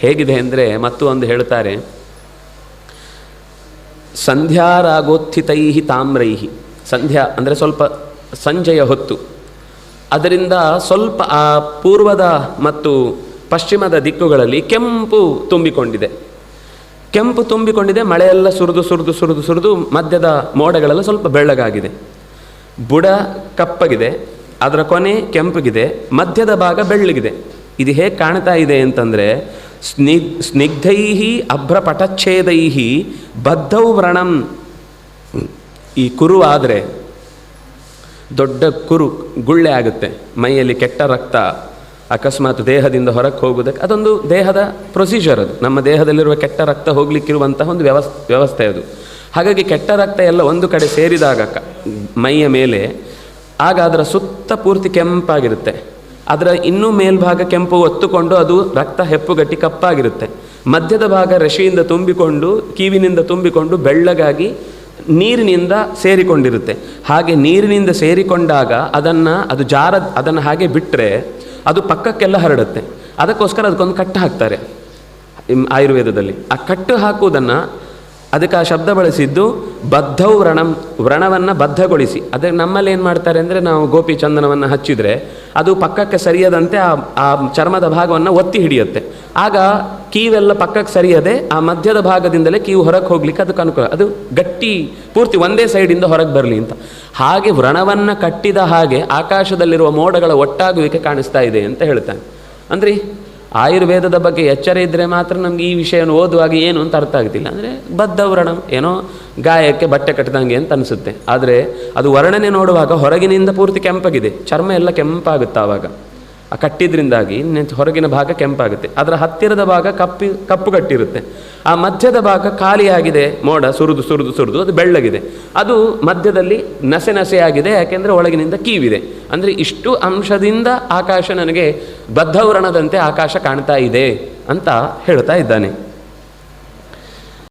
ಹೇಗಿದೆ ಅಂದರೆ ಮತ್ತು ಒಂದು ಹೇಳ್ತಾರೆ, ಸಂಧ್ಯಾರಾಗೋತ್ಥಿತೈ ತಾಮ್ರೈಹಿ. ಸಂಧ್ಯಾ ಅಂದರೆ ಸ್ವಲ್ಪ ಸಂಜೆಯ ಹೊತ್ತು, ಅದರಿಂದ ಸ್ವಲ್ಪ ಆ ಪೂರ್ವದ ಮತ್ತು ಪಶ್ಚಿಮದ ದಿಕ್ಕುಗಳಲ್ಲಿ ಕೆಂಪು ತುಂಬಿಕೊಂಡಿದೆ. ಕೆಂಪು ತುಂಬಿಕೊಂಡಿದೆ, ಮಳೆಯೆಲ್ಲ ಸುರಿದು ಸುರಿದು ಸುರಿದು ಸುರಿದು ಮಧ್ಯದ ಮೋಡಗಳೆಲ್ಲ ಸ್ವಲ್ಪ ಬೆಳ್ಳಗಾಗಿದೆ. ಬುಡ ಕಪ್ಪಗಿದೆ, ಅದರ ಕೊನೆ ಕೆಂಪಗಿದೆ, ಮಧ್ಯದ ಭಾಗ ಬೆಳ್ಳಗಿದೆ. ಇದು ಹೇಗೆ ಕಾಣ್ತಾ ಇದೆ ಅಂತಂದರೆ, ಸ್ನಿಗ್ಧೈ ಅಭ್ರಪಟಚ್ಛೇದೈ ಬದ್ಧೌ ವ್ರಣಂ. ಈ ಕುರು ಆದರೆ ದೊಡ್ಡ ಕುರು ಗುಳ್ಳೆ ಆಗುತ್ತೆ, ಮೈಯಲ್ಲಿ ಕೆಟ್ಟ ರಕ್ತ ಅಕಸ್ಮಾತ್ ದೇಹದಿಂದ ಹೊರಕ್ಕೆ ಹೋಗೋದಕ್ಕೆ ಅದೊಂದು ದೇಹದ ಪ್ರೊಸೀಜರ್. ಅದು ನಮ್ಮ ದೇಹದಲ್ಲಿರುವ ಕೆಟ್ಟ ರಕ್ತ ಹೋಗ್ಲಿಕ್ಕಿರುವಂತಹ ಒಂದು ವ್ಯವಸ್ಥೆ ಅದು. ಹಾಗಾಗಿ ಕೆಟ್ಟ ರಕ್ತ ಎಲ್ಲ ಒಂದು ಕಡೆ ಸೇರಿದಾಗ ಮೈಯ ಮೇಲೆ, ಆಗ ಅದರ ಸುತ್ತ ಪೂರ್ತಿ ಕೆಂಪಾಗಿರುತ್ತೆ. ಅದರ ಇನ್ನೂ ಮೇಲ್ಭಾಗ ಕೆಂಪು ಒತ್ತುಕೊಂಡು ಅದು ರಕ್ತ ಹೆಪ್ಪುಗಟ್ಟಿ ಕಪ್ಪಾಗಿರುತ್ತೆ. ಮಧ್ಯದ ಭಾಗ ರೆಶೆಯಿಂದ ತುಂಬಿಕೊಂಡು, ಕೀವಿನಿಂದ ತುಂಬಿಕೊಂಡು ಬೆಳ್ಳಗಾಗಿ ನೀರಿನಿಂದ ಸೇರಿಕೊಂಡಿರುತ್ತೆ. ಹಾಗೆ ನೀರಿನಿಂದ ಸೇರಿಕೊಂಡಾಗ ಅದನ್ನು ಹಾಗೆ ಬಿಟ್ಟರೆ ಅದು ಪಕ್ಕಕ್ಕೆಲ್ಲ ಹರಡುತ್ತೆ. ಅದಕ್ಕೋಸ್ಕರ ಅದಕ್ಕೊಂದು ಕಟ್ಟು ಹಾಕ್ತಾರೆ ಆಯುರ್ವೇದದಲ್ಲಿ. ಆ ಕಟ್ಟು ಹಾಕುವುದನ್ನು, ಅದಕ್ಕೆ ಆ ಶಬ್ದ ಬಳಸಿದ್ದು ಬದ್ಧೌ ವ್ರಣಂ, ವ್ರಣವನ್ನು ಬದ್ಧಗೊಳಿಸಿ. ಅದಕ್ಕೆ ನಮ್ಮಲ್ಲಿ ಏನು ಮಾಡ್ತಾರೆ ಅಂದರೆ, ನಾವು ಗೋಪಿ ಚಂದನವನ್ನು ಹಚ್ಚಿದರೆ ಅದು ಪಕ್ಕಕ್ಕೆ ಸರಿಯದಂತೆ ಆ ಚರ್ಮದ ಭಾಗವನ್ನು ಒತ್ತಿ ಹಿಡಿಯುತ್ತೆ. ಆಗ ಕೀವೆಲ್ಲ ಪಕ್ಕಕ್ಕೆ ಸರಿಯದೆ ಆ ಮಧ್ಯದ ಭಾಗದಿಂದಲೇ ಕೀವು ಹೊರಗೆ ಹೋಗ್ಲಿಕ್ಕೆ ಅದಕ್ಕೆ ಅನುಕೂಲ. ಅದು ಗಟ್ಟಿ ಪೂರ್ತಿ ಒಂದೇ ಸೈಡಿಂದ ಹೊರಗೆ ಬರಲಿ ಅಂತ. ಹಾಗೆ ವ್ರಣವನ್ನು ಕಟ್ಟಿದ ಹಾಗೆ ಆಕಾಶದಲ್ಲಿರುವ ಮೋಡಗಳ ಒಟ್ಟಾಗುವಿಕೆ ಕಾಣಿಸ್ತಾ ಇದೆ ಅಂತ ಹೇಳ್ತಾನೆ. ಅಂದರೆ ಆಯುರ್ವೇದದ ಬಗ್ಗೆ ಎಚ್ಚರ ಇದ್ದರೆ ಮಾತ್ರ ನಮ್ಗೆ ಈ ವಿಷಯವನ್ನು ಓದುವಾಗ ಏನು ಅಂತ ಅರ್ಥ ಆಗ್ತಿಲ್ಲ. ಅಂದರೆ ಬದ್ಧ ವ್ರಣ, ಏನೋ ಗಾಯಕ್ಕೆ ಬಟ್ಟೆ ಕಟ್ಟಿದಂಗೆ ಅಂತ ಅನಿಸುತ್ತೆ. ಆದರೆ ಅದು ವರ್ಣನೆ ನೋಡುವಾಗ ಹೊರಗಿನಿಂದ ಪೂರ್ತಿ ಕೆಂಪಾಗಿದೆ, ಚರ್ಮ ಎಲ್ಲ ಕೆಂಪಾಗುತ್ತೆ. ಆವಾಗ ಆ ಕಟ್ಟಿದ್ರಿಂದಾಗಿ ಹೊರಗಿನ ಭಾಗ ಕೆಂಪಾಗುತ್ತೆ, ಅದರ ಹತ್ತಿರದ ಭಾಗ ಕಪ್ಪು ಕಟ್ಟಿರುತ್ತೆ. ಆ ಮಧ್ಯದ ಭಾಗ ಖಾಲಿಯಾಗಿದೆ, ಮೋಡ ಸುರಿದು ಸುರಿದು ಸುರಿದು ಅದು ಬೆಳ್ಳಗಿದೆ. ಅದು ಮಧ್ಯದಲ್ಲಿ ನಸೆ ನಸೆಯಾಗಿದೆ, ಯಾಕೆಂದರೆ ಒಳಗಿನಿಂದ ಕೀವಿದೆ. ಅಂದರೆ ಇಷ್ಟು ಅಂಶದಿಂದ ಆಕಾಶ ನನಗೆ ಬದ್ಧವ್ರಣದಂತೆ ಆಕಾಶ ಕಾಣ್ತಾ ಇದೆ ಅಂತ ಹೇಳ್ತಾ ಇದ್ದಾನೆ.